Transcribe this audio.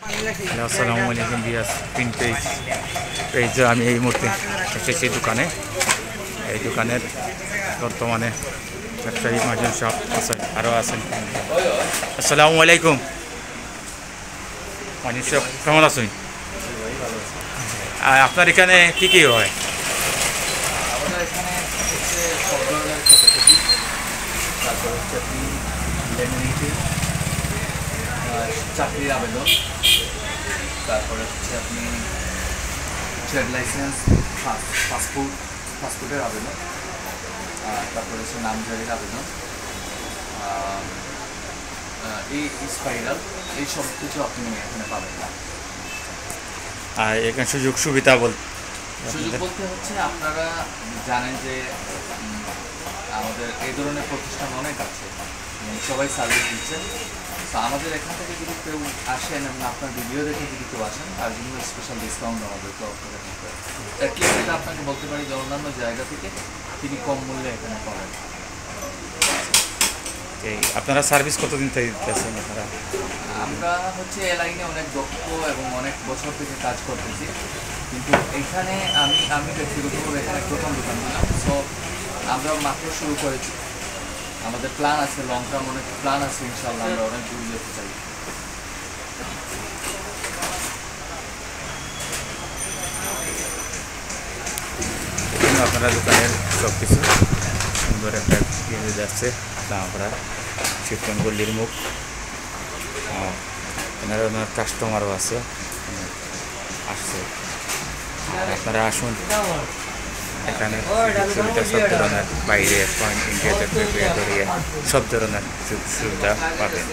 আসসালামু আলাইকুম বিয়াস প্রিন্টেজ এই যে আমি এই মুহূর্তে এসেছি দোকানে। এই দোকানের বর্তমানে ব্যবসায়ী মাজন সাহেব আছেন, আরও আছেন। আসসালামু আলাইকুম মাজন সাহেব, কেমন আছেন? আপনার এখানে কী কী হয়? আমাদের এখানে হচ্ছে সব ধরনের ফটোকপি, তারপর হচ্ছে আপনি লেমিনেটিং, চাকরির আবেদন, তারপরে হচ্ছে আপনি ট্রেড লাইসেন্স, পাসপোর্টের আবেদন, তারপরে হচ্ছে নামজারির আবেদন, এই স্পাইরাল, এই সব কিছু আপনি এখানে পাবেন না। আর এখানে সুযোগ সুবিধা সুযোগ বলতে হচ্ছে আপনারা জানেন যে আমাদের এই ধরনের প্রতিষ্ঠান অনেক আছে, সবাই সার্ভিস দিচ্ছেন। তো আমাদের এখান থেকে যদি কেউ আসেন এবং আপনার ভিডিও দেখে যদি কেউ আসেন, তার জন্য স্পেশাল ডিসকাউন্ট আমাদেরকে অফার করতে হবে। অ্যাটলিস্ট এটা আপনাকে বলতে পারি যে অন্যান্য জায়গা থেকে তিনি কম মূল্যে এখানে পাবেন। আপনারা সার্ভিস কতদিন থেকে দিতেছেন? আপনারা আমরা হচ্ছে এ লাইনে অনেক দক্ষ এবং অনেক বছর থেকে কাজ করতেছি, কিন্তু এখানে আমি ব্যক্তিগতভাবে এখানে প্রথম দোকান দিলাম। সো আমরা মাত্র শুরু করেছি, আমাদের প্ল্যান আছে, লং টার্ম অনেক প্ল্যান আছে, ইনশাআল্লাহ আমরা অনেক দূর যেতে চাই। আপনারা দোকানের সব কিছু সুন্দর একটা কিনে যাচ্ছে। আমরা শিবচন গল্লির মুখ, এনারা ওনার কাস্টমারও আছে, আসছে। আপনারা আসুন, এখানে সুবিধা সব ধরনের, বাইরে ইন্ডিয়া থেকে ধরিয়ে সব ধরনের সুবিধা পাবেন।